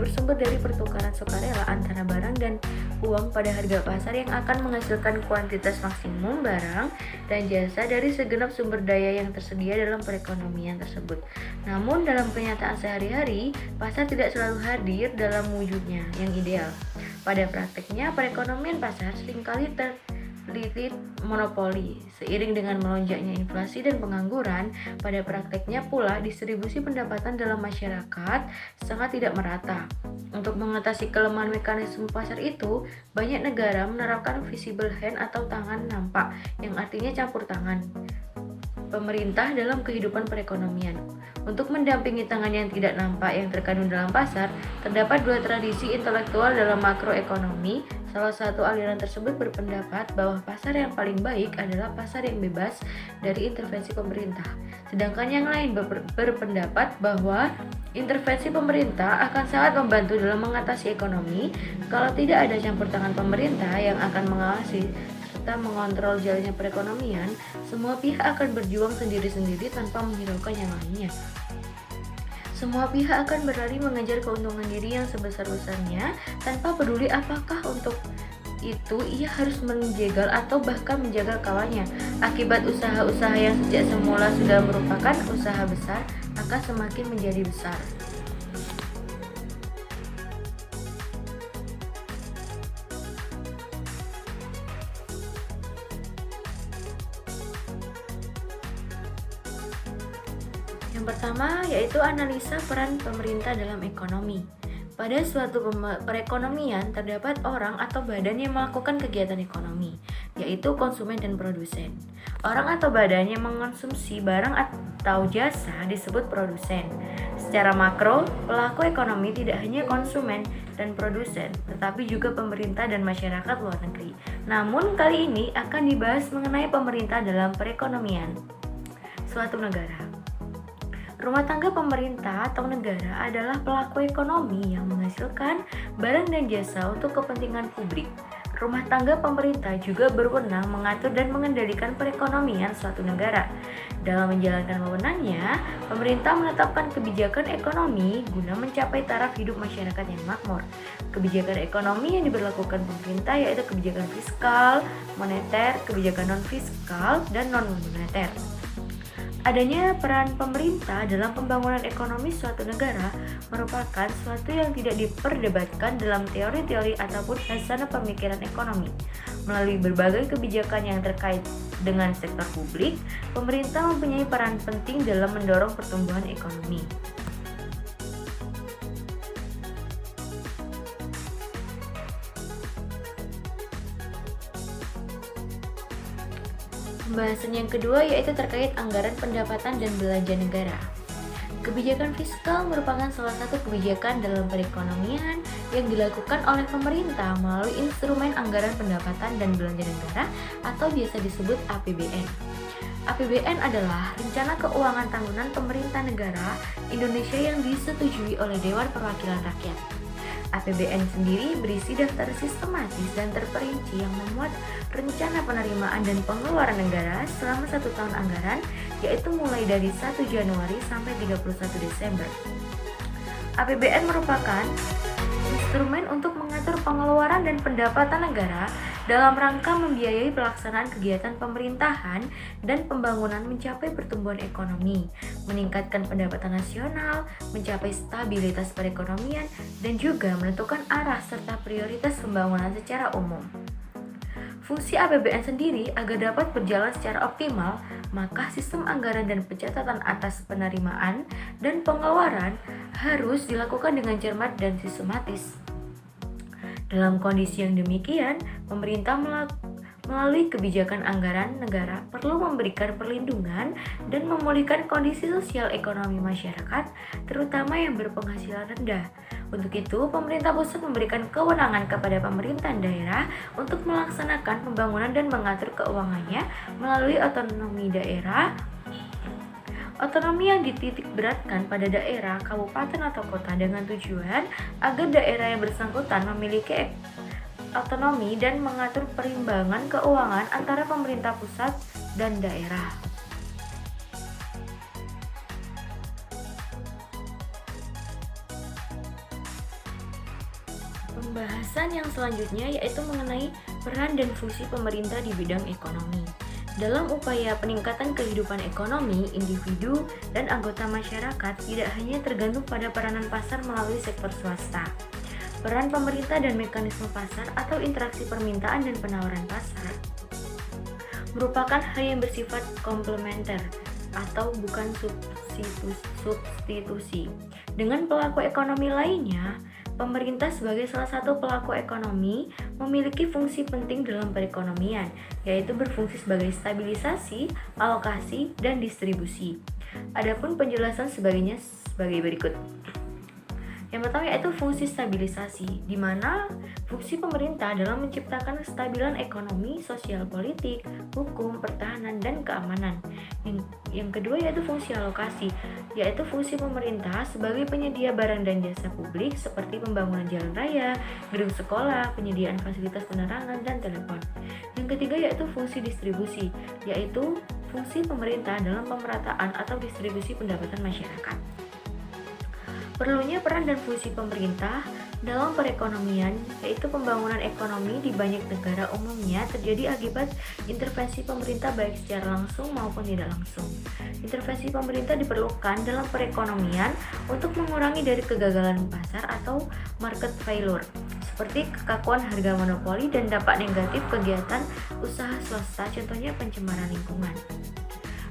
bersumber dari pertukaran sukarela antara barang dan uang pada harga pasar yang akan menghasilkan kuantitas maksimum barang dan jasa dari segenap sumber daya yang tersedia dalam perekonomian tersebut. Namun dalam kenyataan sehari-hari, pasar tidak selalu hadir dalam wujudnya yang ideal. Pada prakteknya, perekonomian pasar seringkali terlilit monopoli. Seiring dengan melonjaknya inflasi dan pengangguran, pada prakteknya pula distribusi pendapatan dalam masyarakat sangat tidak merata. Untuk mengatasi kelemahan mekanisme pasar itu, banyak negara menerapkan visible hand atau tangan nampak, yang artinya campur tangan pemerintah dalam kehidupan perekonomian. Untuk mendampingi tangan yang tidak nampak yang terkandung dalam pasar, terdapat dua tradisi intelektual dalam makroekonomi. Salah satu aliran tersebut berpendapat bahwa pasar yang paling baik adalah pasar yang bebas dari intervensi pemerintah. Sedangkan yang lain berpendapat bahwa intervensi pemerintah akan sangat membantu dalam mengatasi ekonomi kalau tidak ada campur tangan pemerintah yang akan mengawasi serta mengontrol jalannya perekonomian. Semua pihak akan berjuang sendiri-sendiri tanpa menghiraukan yang lainnya. Semua pihak akan berlari mengejar keuntungan diri yang sebesar-besarnya tanpa peduli apakah untuk itu ia harus menjegal atau bahkan menjaga kawannya. Akibat usaha-usaha yang sejak semula sudah merupakan usaha besar akan semakin menjadi besar. Yang pertama yaitu analisa peran pemerintah dalam ekonomi. Pada suatu perekonomian terdapat orang atau badan yang melakukan kegiatan ekonomi, yaitu konsumen dan produsen. Orang atau badan yang mengonsumsi barang atau jasa disebut produsen. Secara makro, pelaku ekonomi tidak hanya konsumen dan produsen, tetapi juga pemerintah dan masyarakat luar negeri. Namun kali ini akan dibahas mengenai pemerintah dalam perekonomian suatu negara. Rumah tangga pemerintah atau negara adalah pelaku ekonomi yang menghasilkan barang dan jasa untuk kepentingan publik. Rumah tangga pemerintah juga berwenang mengatur dan mengendalikan perekonomian suatu negara. Dalam menjalankan wewenangnya, pemerintah menetapkan kebijakan ekonomi guna mencapai taraf hidup masyarakat yang makmur. Kebijakan ekonomi yang diberlakukan pemerintah yaitu kebijakan fiskal, moneter, kebijakan non-fiskal, dan non-moneter. Adanya peran pemerintah dalam pembangunan ekonomi suatu negara merupakan suatu yang tidak diperdebatkan dalam teori-teori ataupun khasana pemikiran ekonomi. Melalui berbagai kebijakan yang terkait dengan sektor publik, pemerintah mempunyai peran penting dalam mendorong pertumbuhan ekonomi. Pembahasan yang kedua yaitu terkait anggaran pendapatan dan belanja negara. Kebijakan fiskal merupakan salah satu kebijakan dalam perekonomian yang dilakukan oleh pemerintah melalui instrumen anggaran pendapatan dan belanja negara atau biasa disebut APBN. APBN adalah rencana keuangan tahunan pemerintah negara Indonesia yang disetujui oleh Dewan Perwakilan Rakyat. APBN sendiri berisi daftar sistematis dan terperinci yang memuat rencana penerimaan dan pengeluaran negara selama 1 tahun anggaran, yaitu mulai dari 1 Januari sampai 31 Desember. APBN merupakan instrumen untuk mengatur pengeluaran dan pendapatan negara dalam rangka membiayai pelaksanaan kegiatan pemerintahan dan pembangunan mencapai pertumbuhan ekonomi, meningkatkan pendapatan nasional, mencapai stabilitas perekonomian, dan juga menentukan arah serta prioritas pembangunan secara umum. Fungsi APBN sendiri agar dapat berjalan secara optimal, maka sistem anggaran dan pencatatan atas penerimaan dan pengeluaran harus dilakukan dengan cermat dan sistematis. Dalam kondisi yang demikian, pemerintah melalui kebijakan anggaran negara perlu memberikan perlindungan dan memulihkan kondisi sosial ekonomi masyarakat, terutama yang berpenghasilan rendah. Untuk itu, pemerintah pusat memberikan kewenangan kepada pemerintah daerah untuk melaksanakan pembangunan dan mengatur keuangannya melalui otonomi daerah. Otonomi yang dititik beratkan pada daerah, kabupaten atau kota dengan tujuan agar daerah yang bersangkutan memiliki otonomi dan mengatur perimbangan keuangan antara pemerintah pusat dan daerah. Pembahasan yang selanjutnya yaitu mengenai peran dan fungsi pemerintah di bidang ekonomi. Dalam upaya peningkatan kehidupan ekonomi, individu dan anggota masyarakat tidak hanya tergantung pada peranan pasar melalui sektor swasta. Peran pemerintah dan mekanisme pasar atau interaksi permintaan dan penawaran pasar merupakan hal yang bersifat komplementer atau bukan substitusi. Dengan pelaku ekonomi lainnya, pemerintah sebagai salah satu pelaku ekonomi memiliki fungsi penting dalam perekonomian, yaitu berfungsi sebagai stabilisasi, alokasi, dan distribusi. Adapun penjelasan sebagainya sebagai berikut. Yang pertama yaitu fungsi stabilisasi, di mana fungsi pemerintah dalam menciptakan kestabilan ekonomi, sosial politik, hukum, pertahanan, dan keamanan. Yang kedua yaitu fungsi alokasi, yaitu fungsi pemerintah sebagai penyedia barang dan jasa publik seperti pembangunan jalan raya, gedung sekolah, penyediaan fasilitas penerangan, dan telepon. Yang ketiga yaitu fungsi distribusi, yaitu fungsi pemerintah dalam pemerataan atau distribusi pendapatan masyarakat. Perlunya peran dan fungsi pemerintah dalam perekonomian, yaitu pembangunan ekonomi di banyak negara umumnya terjadi akibat intervensi pemerintah baik secara langsung maupun tidak langsung. Intervensi pemerintah diperlukan dalam perekonomian untuk mengurangi dari kegagalan pasar atau market failure, seperti kekakuan harga monopoli dan dampak negatif kegiatan usaha swasta, contohnya pencemaran lingkungan.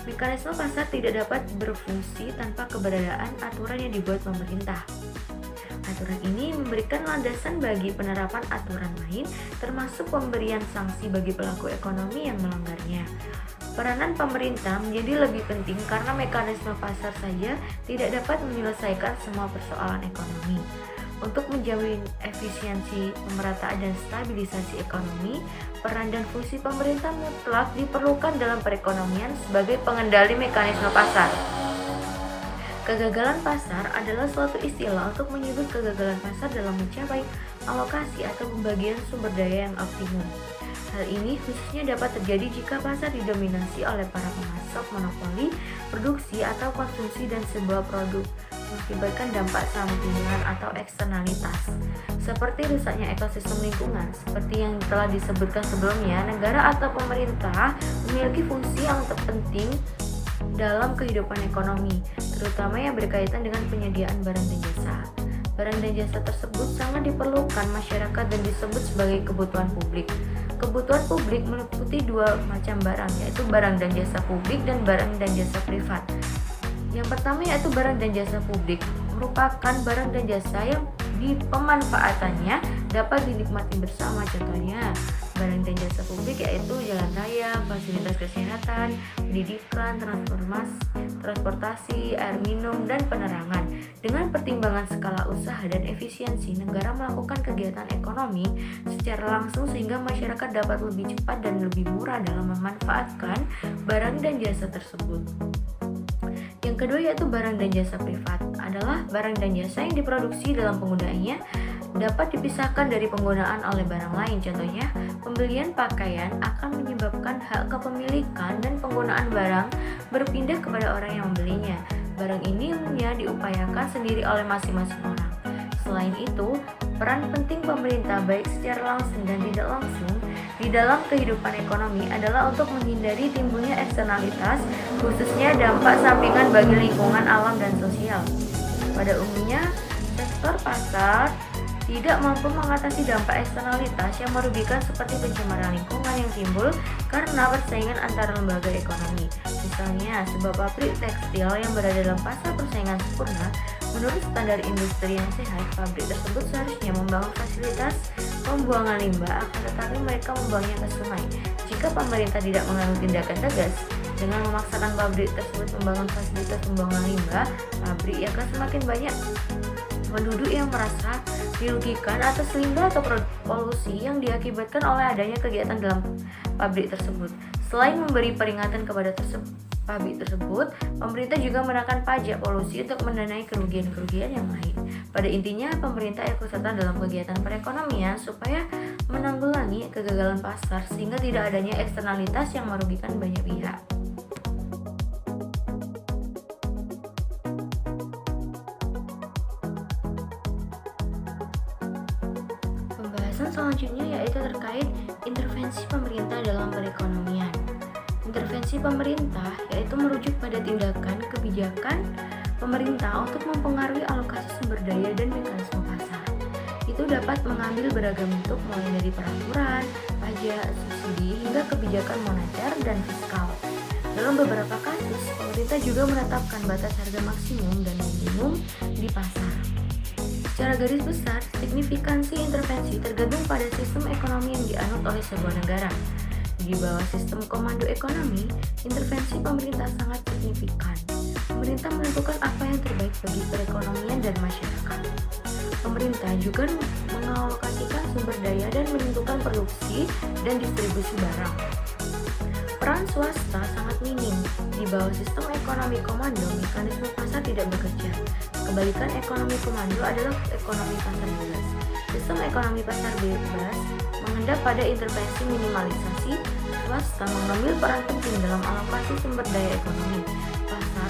Mekanisme pasar tidak dapat berfungsi tanpa keberadaan aturan yang dibuat pemerintah. Aturan ini memberikan landasan bagi penerapan aturan lain, termasuk pemberian sanksi bagi pelaku ekonomi yang melanggarnya. Peranan pemerintah menjadi lebih penting karena mekanisme pasar saja tidak dapat menyelesaikan semua persoalan ekonomi. Untuk menjamin efisiensi, pemerataan, dan stabilisasi ekonomi, peran dan fungsi pemerintah mutlak diperlukan dalam perekonomian sebagai pengendali mekanisme pasar. Kegagalan pasar adalah suatu istilah untuk menyebut kegagalan pasar dalam mencapai alokasi atau pembagian sumber daya yang optimum. Hal ini khususnya dapat terjadi jika pasar didominasi oleh para pemasok monopoli, produksi atau konsumsi dan sebuah produk mengakibatkan dampak sampingan atau eksternalitas seperti rusaknya ekosistem lingkungan. Seperti yang telah disebutkan sebelumnya, negara atau pemerintah memiliki fungsi yang terpenting dalam kehidupan ekonomi, terutama yang berkaitan dengan penyediaan barang dan jasa. Barang dan jasa tersebut sangat diperlukan masyarakat dan disebut sebagai kebutuhan publik. Kebutuhan publik meliputi dua macam barang, yaitu barang dan jasa publik dan barang dan jasa privat. Yang pertama yaitu barang dan jasa publik, merupakan barang dan jasa yang di pemanfaatannya dapat dinikmati bersama, contohnya barang dan jasa publik yaitu jalan raya, fasilitas kesehatan, pendidikan, transportasi, air minum, dan penerangan. Dengan pertimbangan skala usaha dan efisiensi, negara melakukan kegiatan ekonomi secara langsung sehingga masyarakat dapat lebih cepat dan lebih murah dalam memanfaatkan barang dan jasa tersebut. Yang kedua yaitu barang dan jasa privat, adalah barang dan jasa yang diproduksi dalam penggunaannya dapat dipisahkan dari penggunaan oleh barang lain. Contohnya, pembelian pakaian akan menyebabkan hak kepemilikan dan penggunaan barang berpindah kepada orang yang membelinya. Barang ini umumnya diupayakan sendiri oleh masing-masing orang. Selain itu, peran penting pemerintah baik secara langsung dan tidak langsung di dalam kehidupan ekonomi adalah untuk menghindari timbulnya eksternalitas, khususnya dampak sampingan bagi lingkungan, alam, dan sosial. Pada umumnya, sektor pasar tidak mampu mengatasi dampak eksternalitas yang merugikan seperti pencemaran lingkungan yang timbul karena persaingan antara lembaga ekonomi. Misalnya, sebuah pabrik tekstil yang berada dalam fase persaingan sempurna, menurut standar industri yang sehat, pabrik tersebut seharusnya membangun fasilitas pembuangan limbah, akan tetapi mereka membuangnya ke sungai. Jika pemerintah tidak mengambil tindakan tegas dengan memaksakan pabrik tersebut membangun fasilitas pembuangan limbah, pabrik akan semakin banyak penduduk yang merasa dirugikan atas limbah atau polusi yang diakibatkan oleh adanya kegiatan dalam pabrik tersebut. Selain memberi peringatan kepada pabrik tersebut, pemerintah juga menaikkan pajak polusi untuk mendanai kerugian-kerugian yang lain. Pada intinya, pemerintah ikut serta dalam kegiatan perekonomian supaya menanggulangi kegagalan pasar sehingga tidak adanya eksternalitas yang merugikan banyak pihak. Pembahasan selanjutnya yaitu terkait intervensi pemerintah dalam perekonomian. Intervensi pemerintah yaitu merujuk pada tindakan kebijakan pemerintah untuk mempengaruhi alokasi sumber daya dan mekanisme pasar. Itu dapat mengambil beragam bentuk mulai dari peraturan, pajak, subsidi, hingga kebijakan moneter dan fiskal. Dalam beberapa kasus, pemerintah juga menetapkan batas harga maksimum dan minimum di pasar. Secara garis besar, signifikansi intervensi tergantung pada sistem ekonomi yang dianut oleh sebuah negara. Di bawah sistem komando ekonomi, intervensi pemerintah sangat signifikan. Pemerintah menentukan apa yang terbaik bagi perekonomian dan masyarakat. Pemerintah juga mengalokasikan sumber daya dan menentukan produksi dan distribusi barang. Peran swasta sangat minim. Di bawah sistem ekonomi komando, mekanisme pasar tidak bekerja. Kebalikan ekonomi komando adalah ekonomi pasar bebas. Sistem ekonomi pasar bebas mengendap pada intervensi minimalisasi. Swasta mengambil peran penting dalam alokasi sumber daya ekonomi. Pasar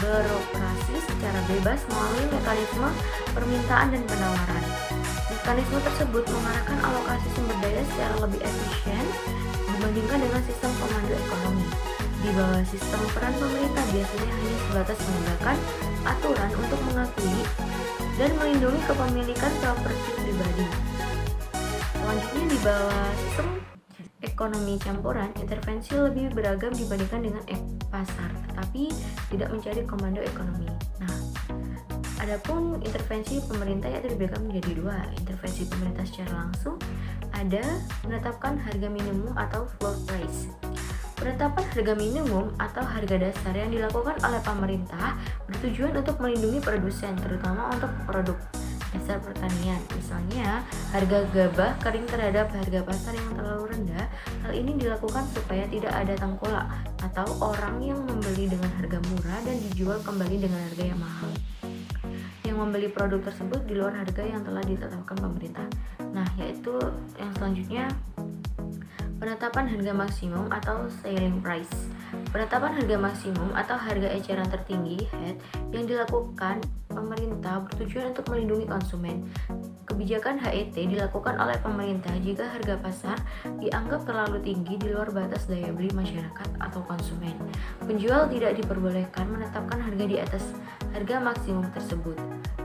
beroperasi secara bebas melalui mekanisme permintaan dan penawaran. Mekanisme tersebut mengarahkan alokasi sumber daya secara lebih efisien dibandingkan dengan sistem komando ekonomi. Di bawah sistem, peran pemerintah biasanya hanya sebatas menegakkan aturan untuk mengakui dan melindungi kepemilikan properti pribadi. Selanjutnya, di bawah sistem ekonomi campuran, intervensi lebih beragam dibandingkan dengan pasar, tetapi tidak mencari komando ekonomi. Nah, adapun intervensi pemerintah yaitu dibedakan menjadi dua. Intervensi pemerintah secara langsung ada menetapkan harga minimum atau floor price. Penetapan harga minimum atau harga dasar yang dilakukan oleh pemerintah bertujuan untuk melindungi produsen, terutama untuk produk dasar pertanian. Misalnya, harga gabah kering terhadap harga pasar yang terlalu rendah. Hal ini dilakukan supaya tidak ada tengkulak atau orang yang membeli dengan harga murah dan dijual kembali dengan harga yang mahal, yang membeli produk tersebut di luar harga yang telah ditetapkan pemerintah. Nah, yaitu yang selanjutnya, penetapan harga maksimum atau ceiling price. Penetapan harga maksimum atau harga eceran tertinggi (HET) yang dilakukan pemerintah bertujuan untuk melindungi konsumen. Kebijakan HET dilakukan oleh pemerintah jika harga pasar dianggap terlalu tinggi di luar batas daya beli masyarakat atau konsumen. Penjual tidak diperbolehkan menetapkan harga di atas harga maksimum tersebut.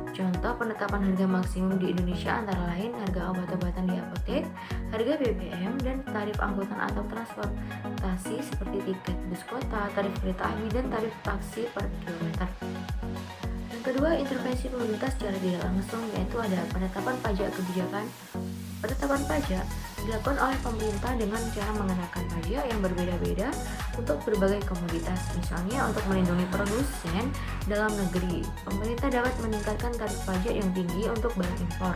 Contoh penetapan harga maksimum di Indonesia antara lain harga obat-obatan di apotek, harga BBM, dan tarif angkutan atau transportasi seperti tiket bus kota, tarif kereta api, dan tarif taksi per kilometer. Yang kedua, intervensi pemerintah secara tidak langsung, yaitu ada penetapan pajak kebijakan. Penetapan pajak dilakukan oleh pemerintah dengan cara mengenakan pajak yang berbeda-beda untuk berbagai komoditas. Misalnya, untuk melindungi produsen dalam negeri, pemerintah dapat meningkatkan tarif pajak yang tinggi untuk barang impor.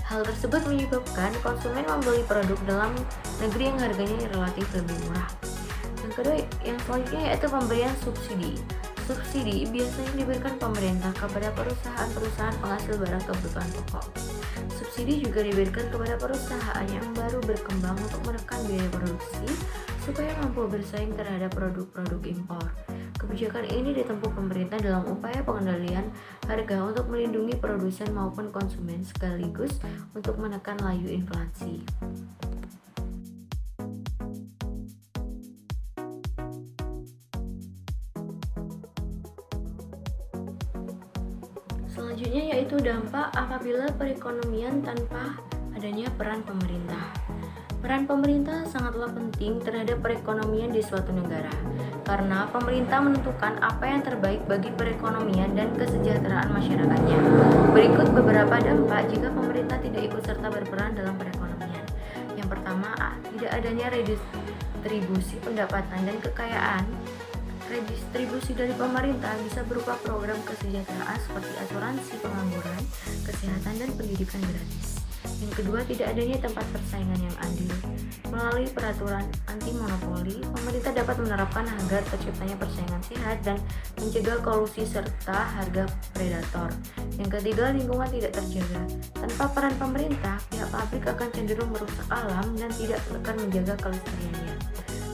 Hal tersebut menyebabkan konsumen membeli produk dalam negeri yang harganya relatif lebih murah. Yang kedua, yang selanjutnya yaitu pemberian subsidi. Subsidi biasanya diberikan pemerintah kepada perusahaan-perusahaan penghasil barang kebutuhan pokok. Subsidi juga diberikan kepada perusahaan yang baru berkembang untuk menekan biaya produksi supaya mampu bersaing terhadap produk-produk impor. Kebijakan ini ditempuh pemerintah dalam upaya pengendalian harga untuk melindungi produsen maupun konsumen sekaligus untuk menekan laju inflasi. Selanjutnya yaitu dampak apabila perekonomian tanpa adanya peran pemerintah. Peran pemerintah sangatlah penting terhadap perekonomian di suatu negara, karena pemerintah menentukan apa yang terbaik bagi perekonomian dan kesejahteraan masyarakatnya. Berikut beberapa dampak jika pemerintah tidak ikut serta berperan dalam perekonomian. Yang pertama, tidak adanya redistribusi pendapatan dan kekayaan. Redistribusi dari pemerintah bisa berupa program kesejahteraan seperti asuransi pengangguran, kesehatan, dan pendidikan gratis. Yang kedua, tidak adanya tempat persaingan yang adil. Melalui peraturan anti-monopoli, pemerintah dapat menerapkan agar terciptanya persaingan sehat dan mencegah kolusi serta harga predator. Yang ketiga, lingkungan tidak terjaga. Tanpa peran pemerintah, pihak pabrik akan cenderung merusak alam dan tidak akan menjaga kelestariannya.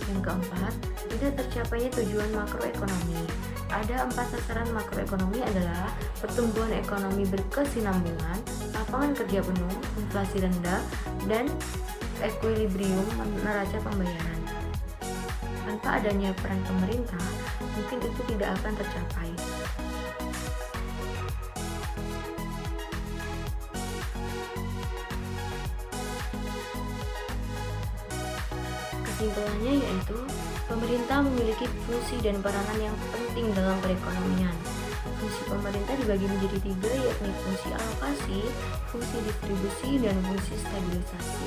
Yang keempat, tidak tercapainya tujuan makroekonomi. Ada 4 sasaran makroekonomi adalah pertumbuhan ekonomi berkesinambungan, lapangan kerja penuh, inflasi rendah, dan ekuilibrium neraca pembayaran. Tanpa adanya peran pemerintah, mungkin itu tidak akan tercapai. Kesimpulannya yaitu, pemerintah memiliki fungsi dan peranan yang penting dalam perekonomian. Fungsi pemerintah dibagi menjadi 3, yakni fungsi alokasi, fungsi distribusi, dan fungsi stabilisasi.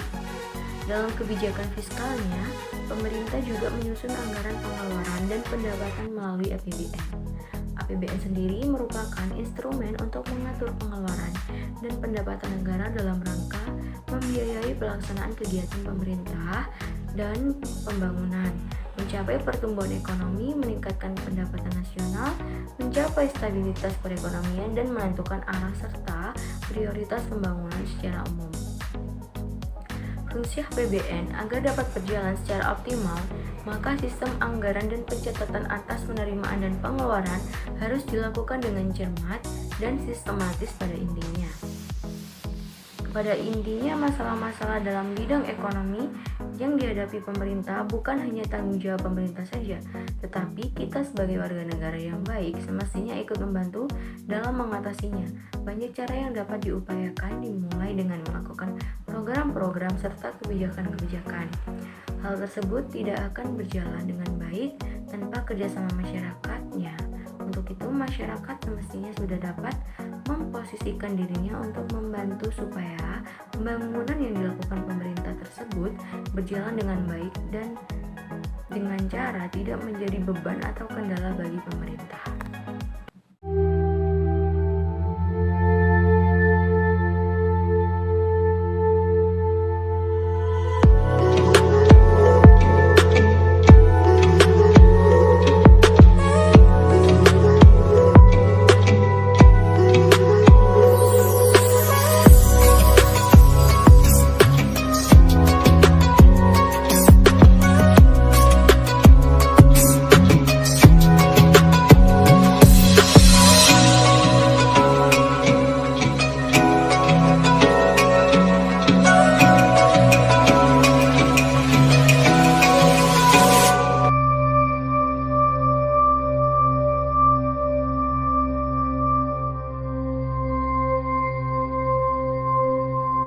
Dalam kebijakan fiskalnya, pemerintah juga menyusun anggaran pengeluaran dan pendapatan melalui APBN. APBN sendiri merupakan instrumen untuk mengatur pengeluaran dan pendapatan negara dalam rangka membiayai pelaksanaan kegiatan pemerintah dan pembangunan, mencapai pertumbuhan ekonomi, meningkatkan pendapatan nasional, mencapai stabilitas perekonomian, dan menentukan arah serta prioritas pembangunan secara umum. Fungsi APBN agar dapat berjalan secara optimal, maka sistem anggaran dan pencatatan atas penerimaan dan pengeluaran harus dilakukan dengan cermat dan sistematis pada intinya. Pada intinya, masalah-masalah dalam bidang ekonomi yang dihadapi pemerintah bukan hanya tanggung jawab pemerintah saja, tetapi kita sebagai warga negara yang baik semestinya ikut membantu dalam mengatasinya. Banyak cara yang dapat diupayakan, dimulai dengan melakukan program-program serta kebijakan-kebijakan. Hal tersebut tidak akan berjalan dengan baik tanpa kerjasama masyarakatnya. Untuk itu, masyarakat semestinya sudah dapat memposisikan dirinya untuk membantu supaya pembangunan yang dilakukan pemerintah tersebut berjalan dengan baik dan dengan cara tidak menjadi beban atau kendala bagi pemerintah.